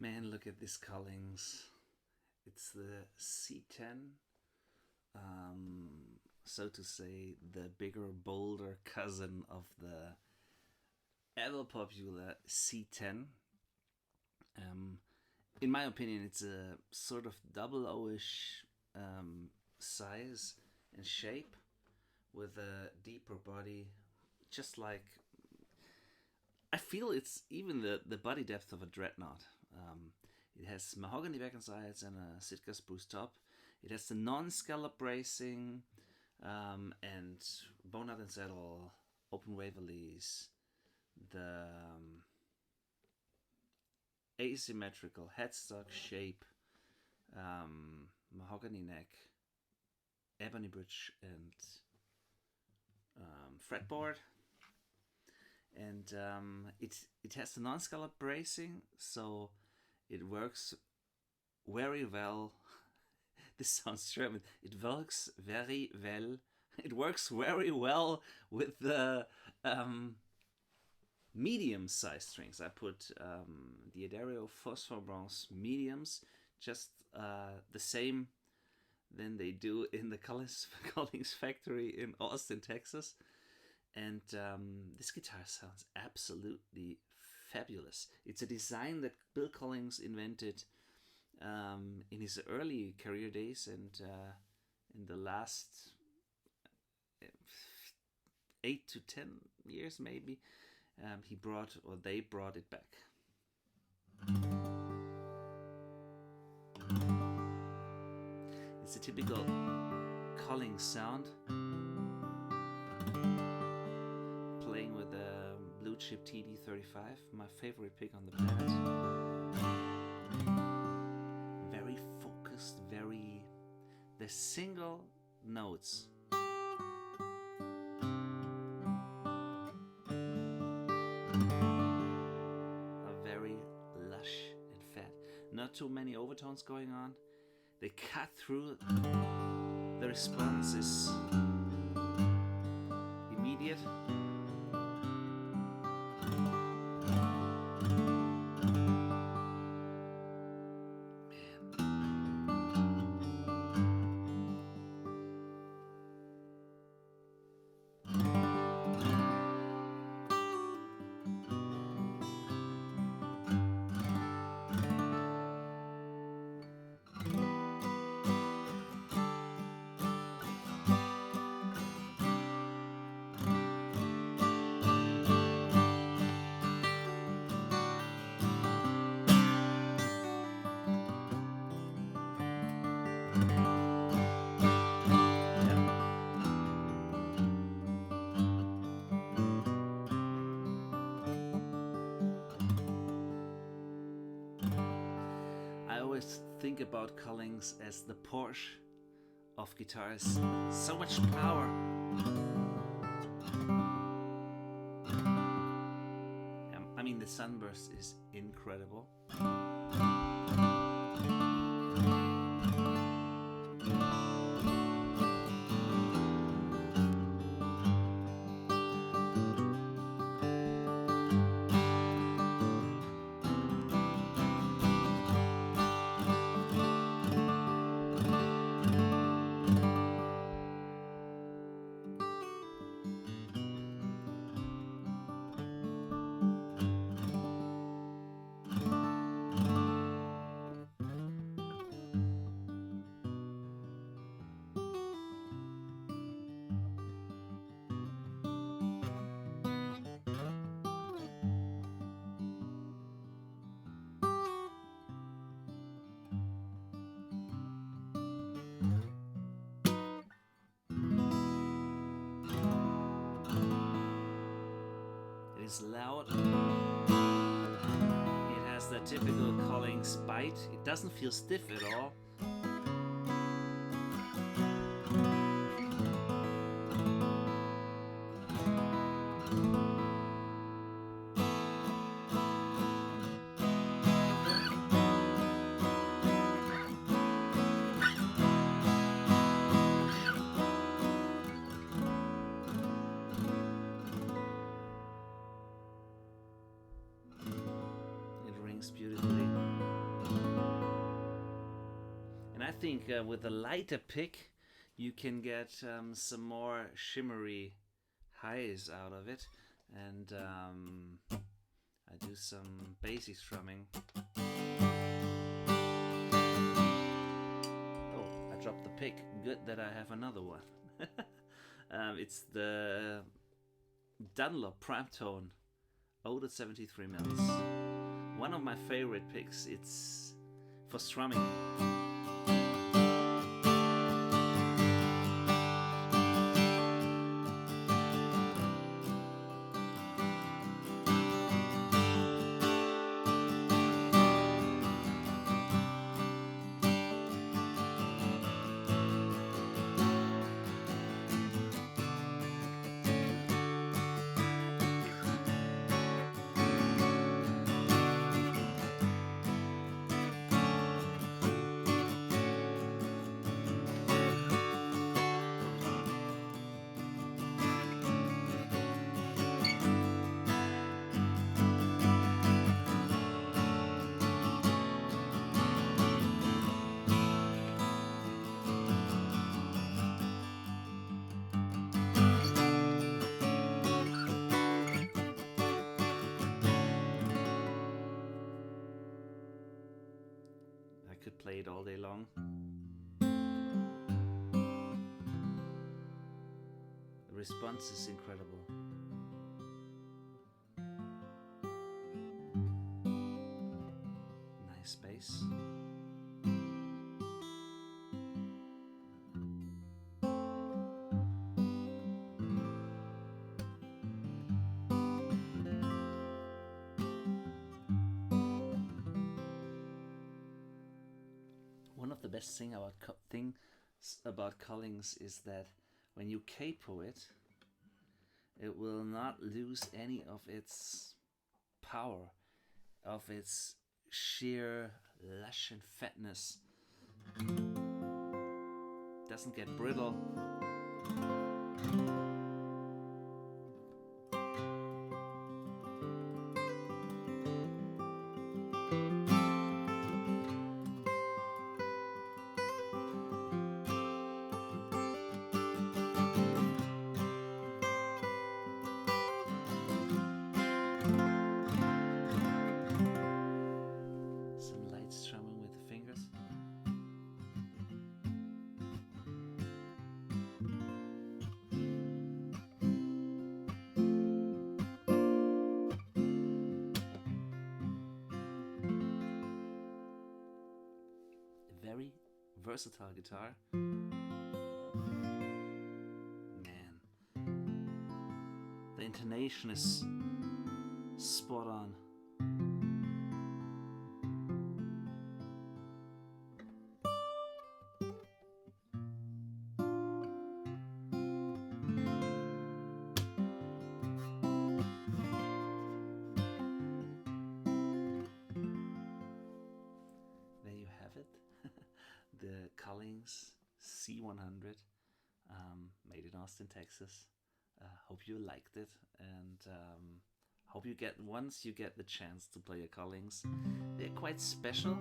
Man, look at this Collings. It's the C10, so to say, the bigger, bolder cousin of the ever popular C10. In my opinion, it's a sort of double O-ish size and shape with a deeper body, just like I feel it's even the body depth of a dreadnought. It has mahogany back and sides and a Sitka spruce top. It has the non-scallop bracing and bone nut and saddle, open Waverleys, the asymmetrical headstock shape, mahogany neck, ebony bridge and fretboard. And it has the non-scallop bracing, so it works very well. This sounds German. It works very well. It works very well with the medium size strings. I put the Adagio Phosphor Bronze mediums, just the same than they do in the Collings factory in Austin, Texas. And this guitar sounds absolutely fabulous. It's a design that Bill Collings invented in his early career days, and in the last 8 to 10 years maybe, they brought it back. It's a typical Collings sound, playing with a blue chip TD-35, my favorite pick on the planet. Very focused, the single notes are very lush and fat. Not too many overtones going on. They cut through. The response is immediate. I always think about Collings as the Porsche of guitars. So much power. I mean, the sunburst is incredible. It is loud. It has the typical Collings bite. It doesn't feel stiff at all. It rings beautifully. think with a lighter pick, you can get some more shimmery highs out of it. And I do some bassy strumming. Oh, I dropped the pick. Good that I have another one. It's the Dunlop Primetone Ode at 73 mils. One of my favorite picks. It's for strumming. I could play it all day long. The response is incredible. Nice bass. One of the best things about Collings is that when you capo it, it will not lose any of its power, of its sheer lush and fatness. Doesn't get brittle. Very versatile guitar. Man, the intonation is spot on. There you have it. The Collings C100, made in Austin, Texas. Hope you liked it, and hope you once you get the chance to play a Collings. They're quite special.